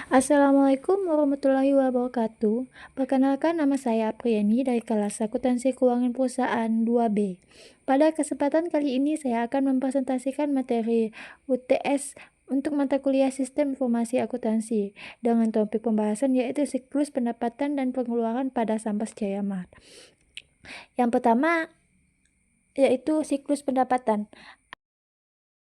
Assalamualaikum warahmatullahi wabarakatuh. Perkenalkan, nama saya Apriani dari kelas Akuntansi Keuangan Perusahaan 2B. Pada kesempatan kali ini saya akan mempresentasikan materi UTS untuk mata kuliah Sistem Informasi Akuntansi dengan topik pembahasan yaitu siklus pendapatan dan pengeluaran pada Sambas Jaya Mart. Yang pertama yaitu siklus pendapatan.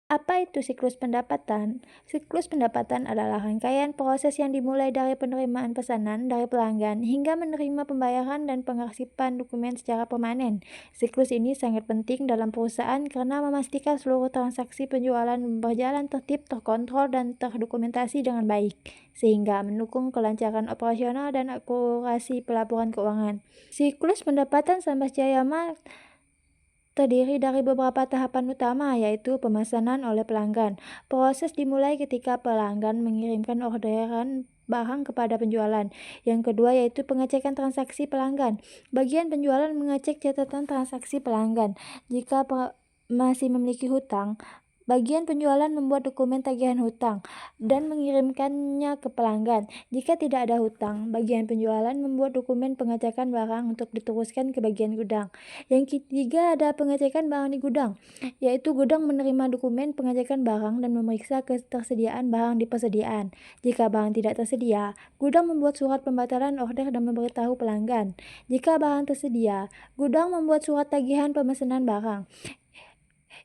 Apa itu siklus pendapatan? Siklus pendapatan adalah rangkaian proses yang dimulai dari penerimaan pesanan dari pelanggan hingga menerima pembayaran dan pengarsipan dokumen secara permanen. Siklus ini sangat penting dalam perusahaan karena memastikan seluruh transaksi penjualan berjalan tertib, terkontrol, dan terdokumentasi dengan baik, sehingga mendukung kelancaran operasional dan akurasi pelaporan keuangan. Siklus pendapatan Sambas Jaya Mart terdiri dari beberapa tahapan utama, yaitu pemesanan oleh pelanggan. Proses dimulai ketika pelanggan mengirimkan orderan barang kepada penjualan. Yang kedua yaitu pengecekan transaksi pelanggan. Bagian penjualan mengecek catatan transaksi pelanggan. Jika masih memiliki hutang, bagian penjualan membuat dokumen tagihan hutang dan mengirimkannya ke pelanggan. Jika tidak ada hutang, bagian penjualan membuat dokumen pengecekan barang untuk diteruskan ke bagian gudang. Yang ketiga ada pengecekan barang di gudang, yaitu gudang menerima dokumen pengecekan barang dan memeriksa ketersediaan barang di persediaan. Jika barang tidak tersedia, gudang membuat surat pembatalan order dan memberitahu pelanggan. Jika barang tersedia, gudang membuat surat tagihan pemesanan barang.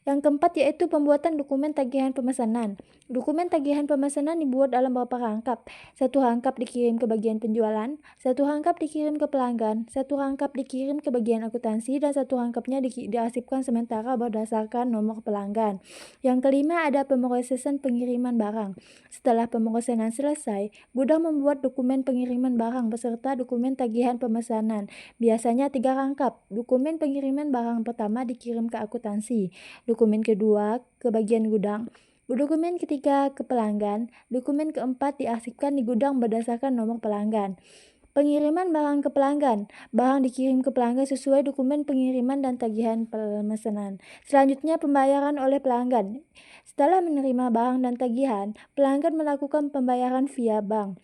Yang keempat yaitu pembuatan dokumen tagihan pemesanan. Dokumen tagihan pemesanan dibuat dalam beberapa rangkap. Satu rangkap dikirim ke bagian penjualan, satu rangkap dikirim ke pelanggan, satu rangkap dikirim ke bagian akuntansi, dan satu rangkapnya diarsipkan sementara berdasarkan nomor pelanggan. Yang kelima ada pemrosesan pengiriman barang. Setelah pemrosesan selesai, gudang membuat dokumen pengiriman barang beserta dokumen tagihan pemesanan. Biasanya 3 rangkap. Dokumen pengiriman barang pertama dikirim ke akuntansi, dokumen kedua ke bagian gudang, dokumen ketiga ke pelanggan, dokumen keempat diarsipkan di gudang berdasarkan nomor pelanggan. Pengiriman barang ke pelanggan. Barang dikirim ke pelanggan sesuai dokumen pengiriman dan tagihan pemesanan. Selanjutnya pembayaran oleh pelanggan. Setelah menerima barang dan tagihan, pelanggan melakukan pembayaran via bank.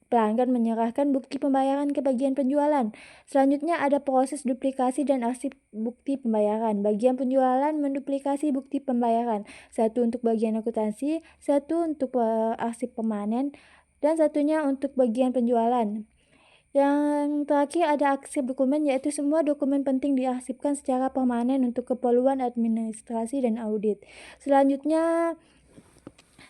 Pelanggan menyerahkan bukti pembayaran ke bagian penjualan. Selanjutnya ada proses duplikasi dan arsip bukti pembayaran. Bagian penjualan menduplikasi bukti pembayaran. Satu untuk bagian akuntansi, satu untuk arsip permanen, dan satunya untuk bagian penjualan. Yang terakhir ada arsip dokumen, yaitu semua dokumen penting diarsipkan secara permanen untuk keperluan administrasi dan audit. Selanjutnya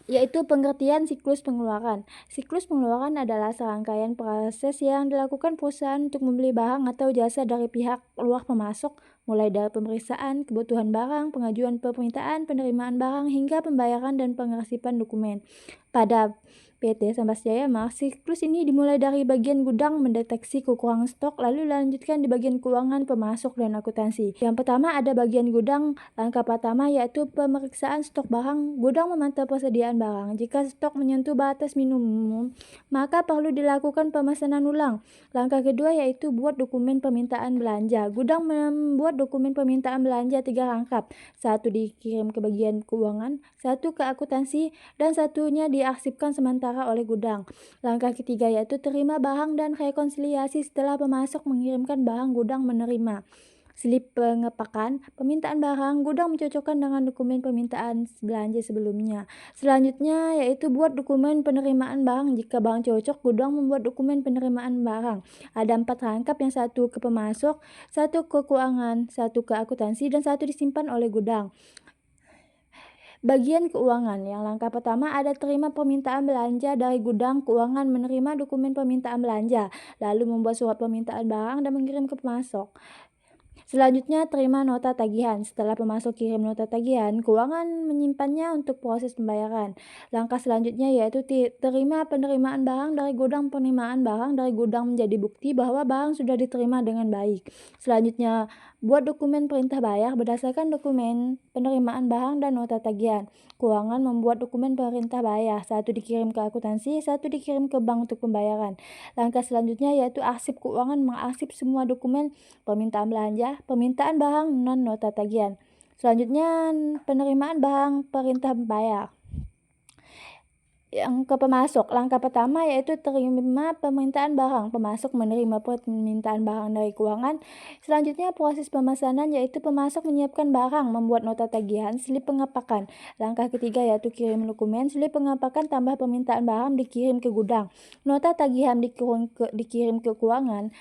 yaitu pengertian siklus pengeluaran. Siklus pengeluaran adalah serangkaian proses yang dilakukan perusahaan untuk membeli barang atau jasa dari pihak luar pemasok, mulai dari pemeriksaan kebutuhan barang, pengajuan permintaan, penerimaan barang, hingga pembayaran dan pengarsipan dokumen. Pada PT Sambas Jaya Mart, siklus ini dimulai dari bagian gudang mendeteksi kekurangan stok, lalu dilanjutkan di bagian keuangan, pemasok, dan akuntansi. Yang pertama ada bagian gudang. Langkah pertama yaitu pemeriksaan stok barang. Gudang memantau persediaan barang. Jika stok menyentuh batas minimum, maka perlu dilakukan pemesanan ulang. Langkah kedua yaitu buat dokumen permintaan belanja. Gudang membuat dokumen permintaan belanja 3 rangkap. Satu dikirim ke bagian keuangan, satu ke akuntansi, dan satunya diarsipkan sementara oleh gudang. Langkah ketiga yaitu terima barang dan rekonsiliasi. Setelah pemasok mengirimkan barang, gudang menerima slip pengepakan permintaan barang. Gudang mencocokkan dengan dokumen permintaan belanja sebelumnya. Selanjutnya yaitu buat dokumen penerimaan barang. Jika barang cocok, gudang membuat dokumen penerimaan barang. Ada 4 rangkap, yang satu ke pemasok, satu ke keuangan, satu ke akuntansi, dan satu disimpan oleh gudang. Bagian keuangan. Yang langkah pertama ada terima permintaan belanja dari gudang. Keuangan menerima dokumen permintaan belanja, lalu membuat surat permintaan barang dan mengirim ke pemasok. Selanjutnya terima nota tagihan. Setelah pemasok kirim nota tagihan, keuangan menyimpannya untuk proses pembayaran. Langkah selanjutnya yaitu terima penerimaan barang dari gudang. Penerimaan barang dari gudang menjadi bukti bahwa barang sudah diterima dengan baik. Selanjutnya buat dokumen perintah bayar berdasarkan dokumen penerimaan barang dan nota tagihan. Keuangan membuat dokumen perintah bayar. Satu dikirim ke akuntansi, satu dikirim ke bank untuk pembayaran. Langkah selanjutnya yaitu arsip keuangan, mengarsip semua dokumen permintaan belanja, permintaan barang, dan nota tagihan. Selanjutnya penerimaan barang perintah bayar. Yang ke pemasok, langkah pertama yaitu terima permintaan barang. Pemasok menerima permintaan barang dari keuangan. Selanjutnya proses pemesanan yaitu pemasok menyiapkan barang, membuat nota tagihan, slip pengepakan. Langkah ketiga yaitu kirim dokumen, slip pengepakan tambah permintaan barang dikirim ke gudang. Nota tagihan dikirim ke keuangan.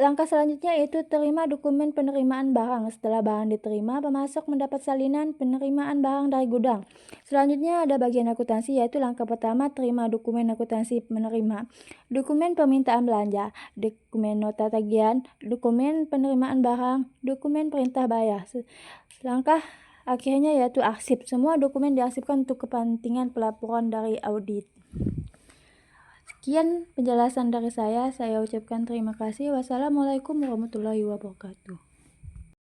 Langkah selanjutnya yaitu terima dokumen penerimaan barang. Setelah barang diterima, pemasok mendapat salinan penerimaan barang dari gudang. Selanjutnya ada bagian akuntansi yaitu langkah pertama terima dokumen akuntansi menerima, dokumen permintaan belanja, dokumen nota tagihan, dokumen penerimaan barang, dokumen perintah bayar. Langkah akhirnya yaitu arsip. Semua dokumen diarsipkan untuk kepentingan pelaporan dari audit. Sekian penjelasan dari saya ucapkan terima kasih. Wassalamualaikum warahmatullahi wabarakatuh.